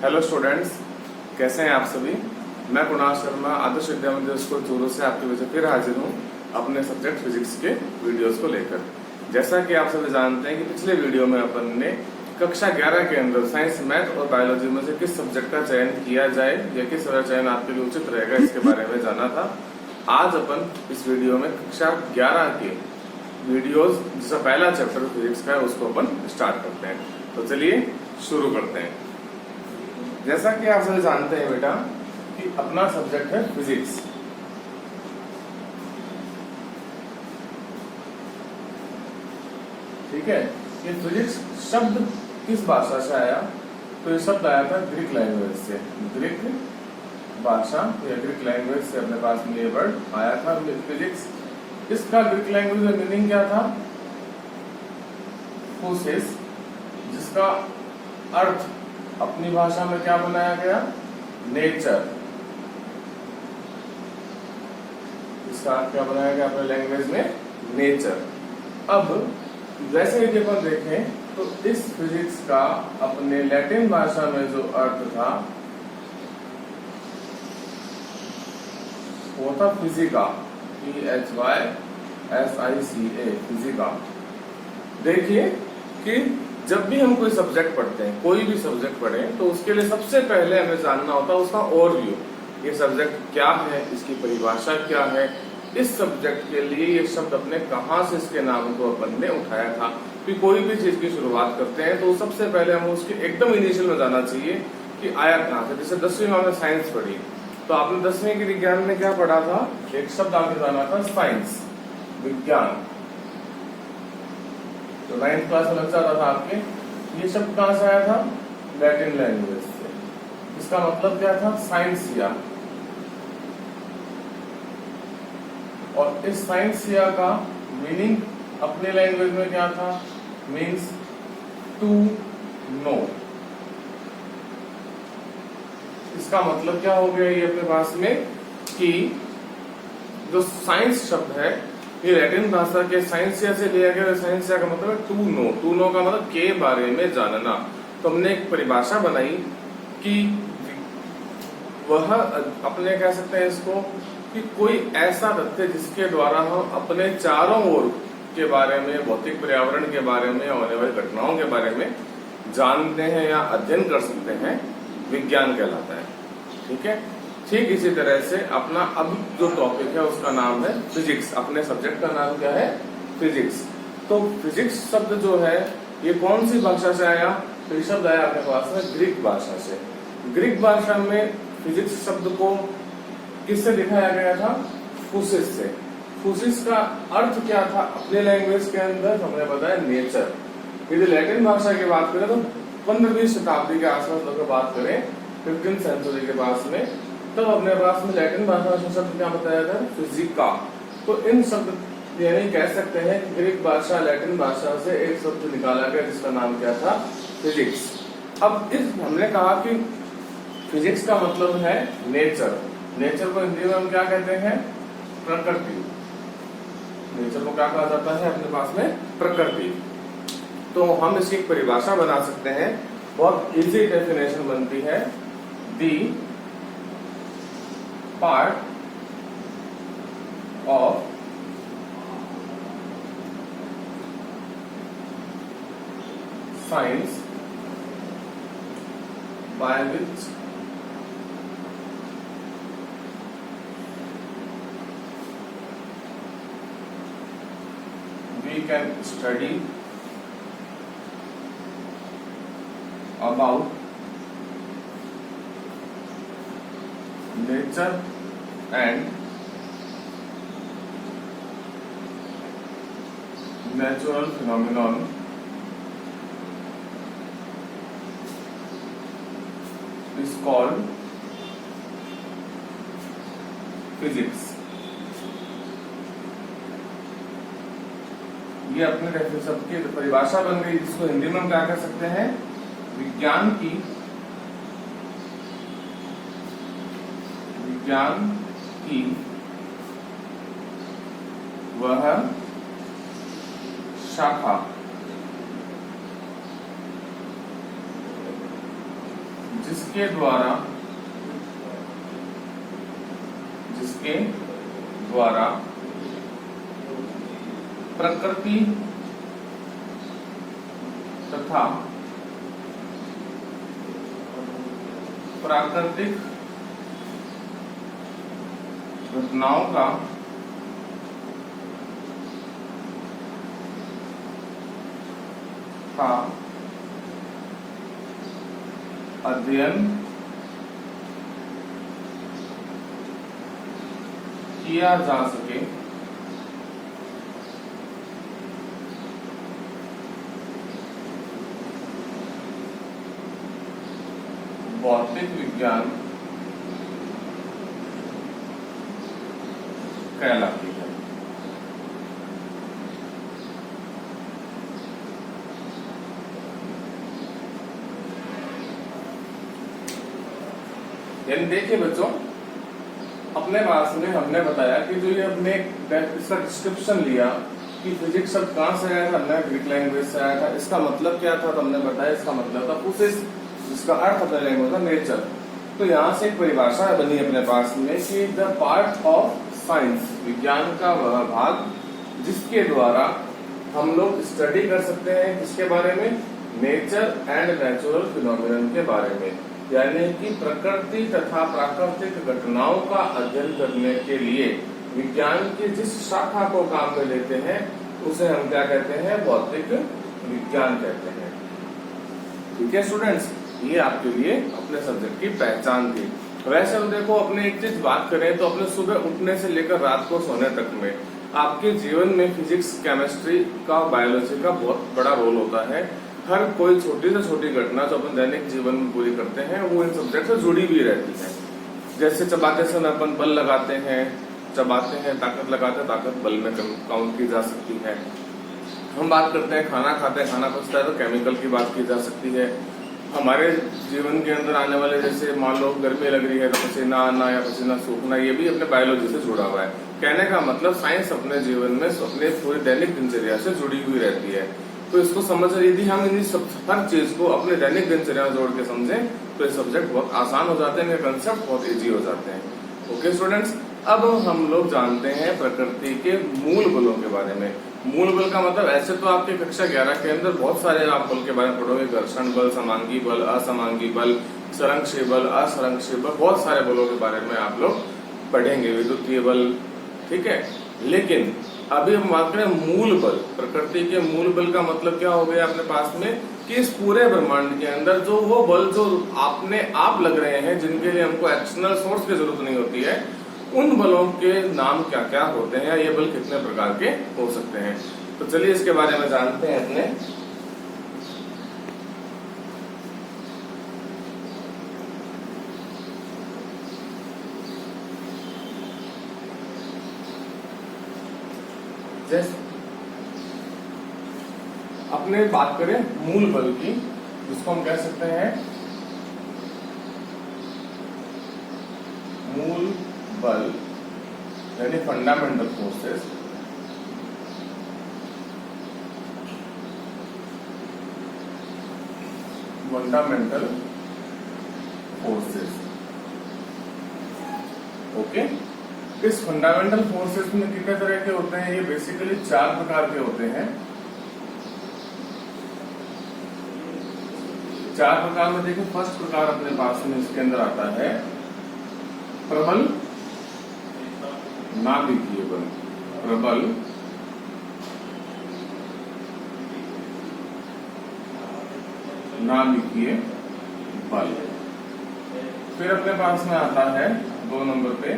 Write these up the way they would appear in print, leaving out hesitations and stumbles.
Hello students, कैसे हैं आप सभी। मैं कुणाल शर्मा आदर्श विद्या मंदिर स्कूल चूरू से आपकी वजह फिर हाजिर हूँ अपने सब्जेक्ट फिजिक्स के वीडियोस को लेकर। जैसा कि आप सभी जानते हैं कि पिछले वीडियो में अपन ने कक्षा 11 के अंदर साइंस, मैथ और बायोलॉजी में से किस सब्जेक्ट का चयन किया जाए या किस तरह चयन आपके लिए उचित रहेगा इसके बारे में जाना था। आज अपन इस वीडियो में कक्षा 11 के वीडियोस जिसका पहला चैप्टर फिजिक्स का है उसको अपन स्टार्ट करते हैं। तो चलिए शुरू करते हैं। जैसा कि आप सभी जानते हैं बेटा कि अपना सब्जेक्ट है फिजिक्स। ठीक है, ये फिजिक्स शब्द किस भाषा से आया? तो ये शब्द आया था ग्रीक लैंग्वेज से। ग्रीक भाषा या ग्रीक लैंग्वेज से अपने पास में ये वर्ड आया था फिजिक्स। इसका ग्रीक लैंग्वेज में मीनिंग क्या था? फोर्सेस, जिसका अर्थ अपनी भाषा में क्या बनाया गया? नेचर। इसका अर्थ क्या बनाया गया अपने लैंग्वेज में? नेचर। अब वैसे यदि अपन देखें तो इस फिजिक्स का अपने लैटिन भाषा में जो अर्थ था वो था फिजिका, PHYSICA, फिजिका। देखिए कि जब भी हम कोई सब्जेक्ट पढ़ते हैं, कोई भी सब्जेक्ट पढ़ें, तो उसके लिए सबसे पहले हमें जानना होता है उसका ओवरव्यू। ये सब्जेक्ट क्या है, इसकी परिभाषा क्या है, इस सब्जेक्ट के लिए ये शब्द अपने कहाँ से इसके नाम को अपन ने उठाया था। कि कोई भी चीज की शुरुआत करते हैं तो सबसे पहले हमें उसके एकदम इनिशियल में जाना चाहिए कि आया कहाँ से। जैसे 10वीं में हमने साइंस पढ़ी तो आपने 10वीं के विज्ञान में क्या पढ़ा था? एक शब्द आपने जाना था साइंस, विज्ञान। तो 9th क्लास में लग जाता था आपके। ये शब्द कहां से आया था? लैटिन लैंग्वेज से। इसका मतलब क्या था? साइंसिया। और इस साइंसिया का मीनिंग अपने लैंग्वेज में क्या था? Means to know. इसका मतलब क्या हो गया ये अपने पास में कि जो साइंस शब्द है ये लैटिन भाषा के साइंसिया से लिया गया। साइंसिया का मतलब है टू नो। टू नो का मतलब के बारे में जानना। तो हमने एक परिभाषा बनाई कि वह अपने कह सकते हैं इसको कि कोई ऐसा तथ्य जिसके द्वारा हम अपने चारों ओर के बारे में, भौतिक पर्यावरण के बारे में, होने वाली घटनाओं के बारे में जानते हैं या अध्ययन कर सकते हैं, विज्ञान कहलाता है। ठीक है, ठीक इसी तरह से अपना अब जो टॉपिक है उसका नाम है फिजिक्स। अपने सब्जेक्ट का नाम क्या है? फिजिक्स। तो फिजिक्स शब्द जो है ये कौन सी भाषा से आया? तो ये शब्द आया अपने पास में ग्रीक भाषा से। ग्रीक भाषा में फिजिक्स शब्द को किससे दिखाया गया था? फोर्सेस से। फोर्सेस का अर्थ क्या था अपने लैंग्वेज के अंदर? हमने बताया नेचर। यदि लैटिन भाषा की बात करें तो 15वीं शताब्दी के आसपास अगर बात करें 15th सेंचुरी के पास में, तब अपने पास में लैटिन भाषा में शब्द क्या बताया था? फिजिका। तो इन शब्द यानी कह सकते हैं कि ग्रीक भाषा लैटिन भाषा से एक शब्द निकाला गया जिसका नाम क्या था? फिजिक्स। अब इस हमने कहा कि फिजिक्स का मतलब है नेचर। नेचर को हिंदी में हम क्या कहते हैं? प्रकृति। नेचर को क्या कहा जाता है अपने पास में? प्रकृति। तो हम इसकी एक परिभाषा बना सकते हैं। बहुत इजी डेफिनेशन बनती है। The part of science by which we can study about nature and natural phenomenon is called physics। ये अपने शब्द की परिभाषा बन गई जिसको हिंदी में हम क्या कह सकते हैं? विज्ञान की वह शाखा जिसकी जिसके द्वारा प्रकृति तथा प्राकृतिक घटनाओं का अध्ययन किया जा सके, भौतिक विज्ञान कहलाती है। यानी देखिए बच्चों, अपने क्लास में हमने बताया कि जो ये हमने इसका डिस्क्रिप्शन लिया कि फिजिक्स शब्द कहां से आया था, हमने ग्रीक लैंग्वेज से आया था। इसका मतलब क्या था तो हमने बताया, इसका मतलब था प्रोसेस, जिसका अर्थ अपने लैंग्वेज था नेचर। तो यहाँ से एक परिभाषा बनी अपने पास में कि द पार्ट ऑफ साइंस, विज्ञान का वह भाग जिसके द्वारा हम लोग स्टडी कर सकते हैं किसके बारे में, नेचर एंड नेचुरल फिनोमिनन के बारे में। यानी कि प्रकृति तथा प्राकृतिक घटनाओं का अध्ययन करने के लिए विज्ञान की जिस शाखा को काम में लेते हैं उसे हम क्या कहते हैं, भौतिक विज्ञान कहते हैं। ठीक है स्टूडेंट्स, ये आपके लिए अपने सब्जेक्ट की पहचान थी। वैसे हम देखो, अपने एक चीज बात करें तो अपने सुबह उठने से लेकर रात को सोने तक में आपके जीवन में फिजिक्स, केमिस्ट्री का, बायोलॉजी का बहुत बड़ा रोल होता है। हर कोई छोटी से छोटी घटना जो अपन दैनिक जीवन में पूरी करते हैं वो इन सब्जेक्ट से जुड़ी हुई रहती है। जैसे चबाते समय अपन बल लगाते हैं, चबाते हैं ताकत लगाते हैं, ताकत बल में काउंट की जा सकती है। हम बात करते हैं, खाना खाते हैं, खाना पचता है तो केमिकल की बात की जा सकती है। हमारे जीवन के अंदर आने वाले, जैसे मान लो गर्मी लग रही है तो पसीना आना या पसीना सूखना, ये भी अपने बायोलॉजी से जुड़ा हुआ है। कहने का मतलब साइंस अपने जीवन में अपने पूरी दैनिक दिनचर्या से जुड़ी हुई रहती है। तो इसको समझ, यदि हम इन सब हर चीज को अपने दैनिक दिनचर्या में जोड़ के समझें तो ये सब्जेक्ट बहुत आसान हो जाते हैं, कंसेप्ट बहुत इजी हो जाते हैं। ओके स्टूडेंट्स, अब हम लोग जानते हैं प्रकृति के मूल बलों के बारे में। मूल बल का मतलब, ऐसे तो आपके कक्षा 11 के अंदर बहुत सारे आप बल के बारे में पढ़ोगे, घर्षण बल, समांगी बल, असमांगी बल, संरक्षी बल, असंरक्षी बल, बहुत सारे बलों के बारे में आप लोग पढ़ेंगे, विद्युतीय बल। ठीक है, लेकिन अभी हम बात करें मूल बल। प्रकृति के मूल बल का मतलब क्या हो गया अपने पास में, कि इस पूरे ब्रह्मांड के अंदर जो वो बल जो आपने आप लग रहे हैं, जिनके लिए हमको एक्सटर्नल सोर्स की जरूरत नहीं होती है, उन बलों के नाम क्या क्या होते हैं, ये बल कितने प्रकार के हो सकते हैं। तो चलिए इसके बारे में जानते हैं अपने। जैसे अपने बात करें मूल बल की, जिसको हम कह सकते हैं मूल बल, यानी fundamental forces. Fundamental forces, okay. इस फंडामेंटल फोर्सेस में कितने तरह के होते हैं, ये बेसिकली 4 प्रकार के होते हैं। 4 प्रकार में देखिए, फर्स्ट प्रकार अपने पास में इसके अंदर आता है प्रबल नाभिकीय बल। प्रबल नाभिकीय बल। फिर अपने पास में आता है 2 नंबर पे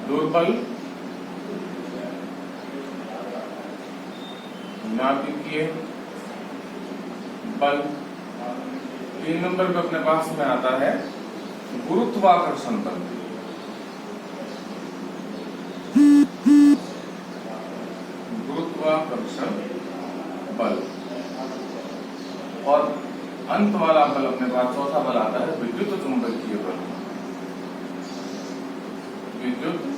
दुर्बल नाभिकीय बल। 3 नंबर पे अपने पास में आता है गुरुत्वाकर्षण बल। गुरुत्वाकर्षण बल। और अंत वाला बल अपने पास, चौथा बल आता है विद्युत चुंबकीय बल। विद्युत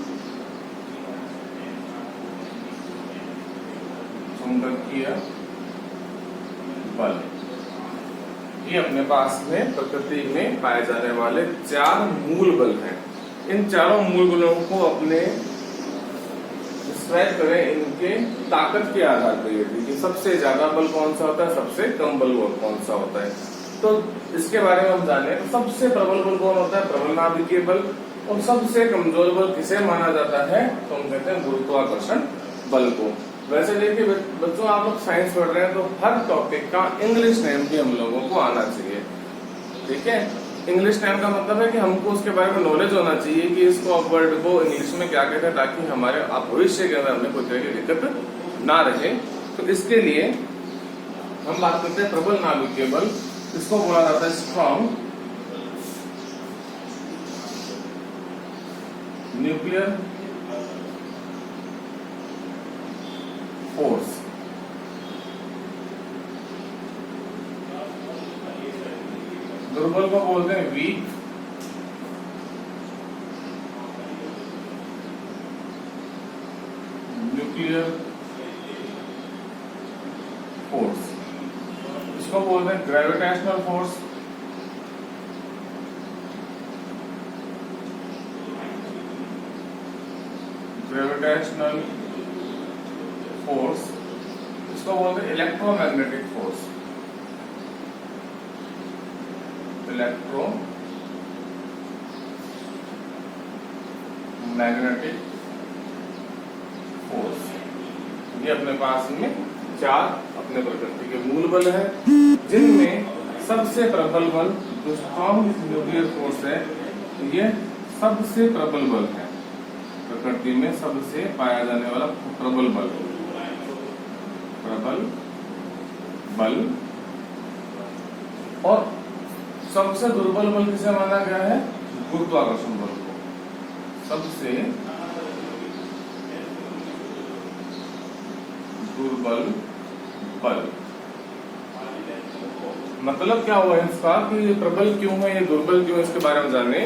चुंबकीय बल। ये अपने पास में प्रकृति में पाए जाने वाले 4 मूल बल हैं। इन चारों मूल बलों को अपने डिस्क्राइब करें इनके ताकत के आधार पर, ये कि सबसे ज्यादा बल कौन सा होता है, सबसे कम बल कौन सा होता है। तो इसके बारे में हम जाने तो सबसे प्रबल बल कौन होता है, प्रबल नाभिकीय बल। और सबसे कमजोर बल किसे माना जाता है, तो हम कहते हैं गुरुत्वाकर्षण बल को। वैसे देखिए बच्चों, आप लोग साइंस पढ़ रहे हैं तो हर टॉपिक का इंग्लिश नेम भी हम लोगों को आना चाहिए, ठीक है। इंग्लिश नेम का मतलब है कि हमको उसके बारे में नॉलेज होना चाहिए कि इसको वर्ड को इंग्लिश में क्या कहते हैं, ताकि हमारे भविष्य के अंदर हमें कोई तरह की दिक्कत ना रहे। तो इसके लिए हम बात करते हैं प्रबल नाभिकीय बल। इसको बोला जाता है स्ट्रॉन्ग न्यूक्लियर फोर्स। दुर्बल को बोलते हैं वीक न्यूक्लियर फोर्स। इसको बोलते हैं ग्रेविटेशनल फोर्स। Gravitational force. इसको बोलते हैं इलेक्ट्रोमैग्नेटिक फोर्स। Electromagnetic force. ये अपने पास में 4 अपने प्रकृति के मूल बल है, जिनमें सबसे प्रबल बल जो स्ट्रॉन्ग न्यूक्लियर फोर्स है, ये सबसे प्रबल बल है। प्रकृति में सबसे पाया जाने वाला प्रबल बल, प्रबल बल। और सबसे दुर्बल बल किसे माना गया है, गुरुत्वाकर्षण बल को। सबसे दुर्बल बल मतलब क्या हुआ इसका कि ये प्रबल क्यों है, ये दुर्बल क्यों है, इसके बारे में जाने।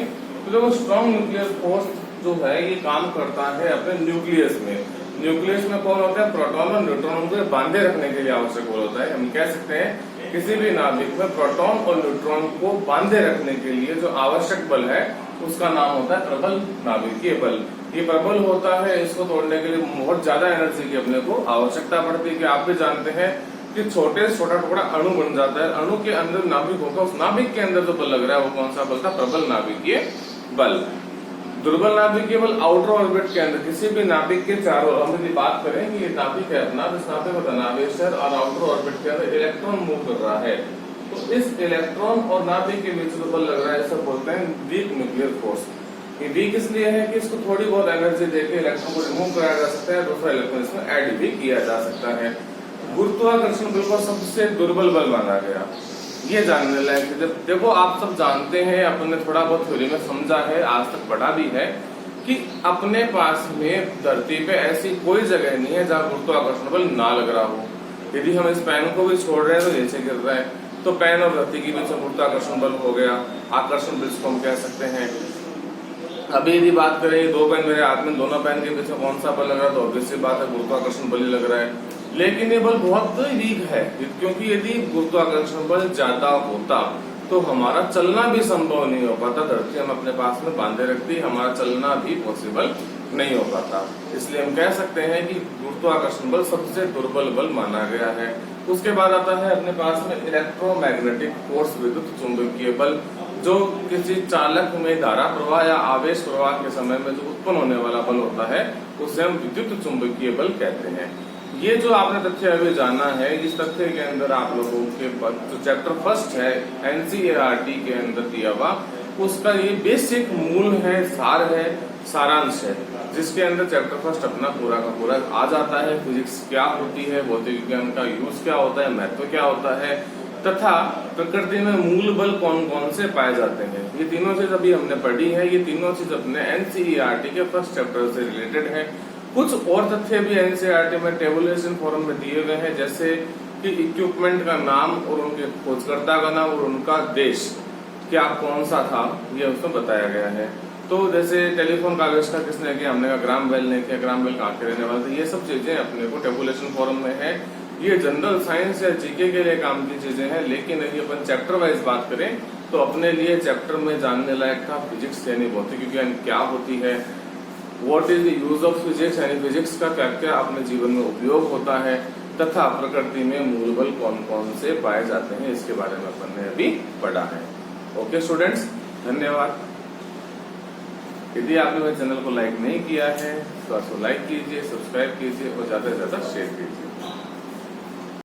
तो देखो स्ट्रॉन्ग न्यूक्लियर फोर्स जो है ये काम करता है अपने न्यूक्लियस में। न्यूक्लियस में कौन होता है, प्रोटॉन और न्यूट्रॉन को बांधे रखने के लिए आवश्यक बल होता है। हम कह सकते हैं किसी भी नाभिक में प्रोटॉन और न्यूट्रॉन को बांधे रखने के लिए जो आवश्यक बल है उसका नाम होता है प्रबल नाभिकीय बल। ये प्रबल होता है, इसको तोड़ने के लिए बहुत ज्यादा एनर्जी की अपने को आवश्यकता पड़ती है। कि आप भी जानते हैं कि छोटे से छोटा टुकड़ा अणु बन जाता है, अणु के अंदर नाभिक होगा, उस नाभिक के अंदर जो बल लग रहा है वो कौन सा बल था, प्रबल नाभिकीय बल। दुर्बल नाभिकीय बल आउटर ऑर्बिट के अंदर किसी भी नाभिक के चारों, हम यदि बात करें कि ये नाभिक है अपना, इस नाभिक में नाभिक और आउटर ऑर्बिट के अंदर इलेक्ट्रॉन मूव कर रहा है, तो इस इलेक्ट्रॉन और नाभिक के बीच जो बल लग रहा है इसे बोलते हैं वीक न्यूक्लियर फोर्स। ये वीक इसलिए है कि इसको थोड़ी बहुत एनर्जी देकर इलेक्ट्रॉन को रिमूव कराया जा सकता है, दूसरा इलेक्ट्रॉन इसमें ऐड भी किया जा सकता है। गुरुत्वाकर्षण बल को सबसे दुर्बल बल माना गया। ये जानने लायक है। जब देखो आप सब जानते हैं, अपने थोड़ा बहुत थ्योरी में समझा है, आज तक पढ़ा भी है कि अपने पास में धरती पे ऐसी कोई जगह नहीं है जहाँ गुरुत्वाकर्षण बल ना लग रहा हो। यदि हम इस पेन को भी छोड़ रहे हैं तो नीचे गिर रहा है, तो पेन और धरती के बीच में गुरुत्वाकर्षण बल हो गया, आकर्षण बल को हम कह सकते हैं। अभी यदि बात करें 2 पेन मेरे हाथ में, दोनों पेन के पीछे कौन सा बल लग रहा है, तो ऑब्वियस सी बात है गुरुत्वाकर्षण बल ही लग रहा है। लेकिन ये बल बहुत वीक है, क्योंकि यदि गुरुत्वाकर्षण बल ज्यादा होता तो हमारा चलना भी संभव नहीं हो पाता। धरती हम अपने पास में बांधे रखती, हमारा चलना भी पॉसिबल नहीं हो पाता। इसलिए हम कह सकते हैं कि गुरुत्वाकर्षण बल सबसे दुर्बल बल माना गया है। उसके बाद आता है अपने पास में इलेक्ट्रोमैग्नेटिक फोर्स, विद्युत चुंबकीय बल, जो किसी चालक में धारा प्रवाह या आवेश प्रवाह के समय में जो उत्पन्न होने वाला बल होता है उसे हम विद्युत चुंबकीय बल कहते हैं। ये जो आपने तथ्य अभी जाना है, इस तथ्य के अंदर आप लोगों के जो चैप्टर फर्स्ट है एनसीईआरटी के अंदर दिया हुआ, उसका ये बेसिक मूल है, सार है, सारांश है, जिसके अंदर चैप्टर फर्स्ट अपना पूरा का पूरा आ जाता है। फिजिक्स क्या होती है, भौतिक विज्ञान का यूज क्या होता है, महत्व क्या होता है, तथा प्रकृति में मूल बल कौन कौन से पाए जाते हैं। ये तीनों चीज अभी हमने पढ़ी है। ये तीनों चीज अपने एनसीईआरटी के फर्स्ट चैप्टर से रिलेटेड है। कुछ और तथ्य भी एनसीईआरटी में टेबुलेशन फॉर्म में दिए गए हैं, जैसे कि इक्विपमेंट का नाम और उनके खोजकर्ता का नाम और उनका देश क्या कौन सा था, ये उसमें बताया गया है। तो जैसे टेलीफोन का आविष्कार किसने किया, हमने कहा ग्राहम बेल ने किया, ग्राहम बेल कहाँ के रहने वाले थे, ये सब चीजें अपने को टेबुलेशन फॉर्म में है। ये जनरल साइंस या जीके के लिए काम की चीजें हैं, लेकिन यदि अपन चैप्टर वाइज बात करें तो अपने लिए चैप्टर में जानने लायक था फिजिक्स यानी भौतिकी ज्ञान क्या होती है, what is the use of physics यानी फिजिक्स का क्या क्या अपने जीवन में उपयोग होता है, तथा प्रकृति में मूल बल कौन कौन से पाए जाते हैं, इसके बारे में अपन ने अभी पढ़ा है। ओके स्टूडेंट्स, धन्यवाद। यदि आपने मेरे चैनल को लाइक नहीं किया है तो उसको लाइक कीजिए, सब्सक्राइब कीजिए और ज्यादा से ज्यादा शेयर कीजिए।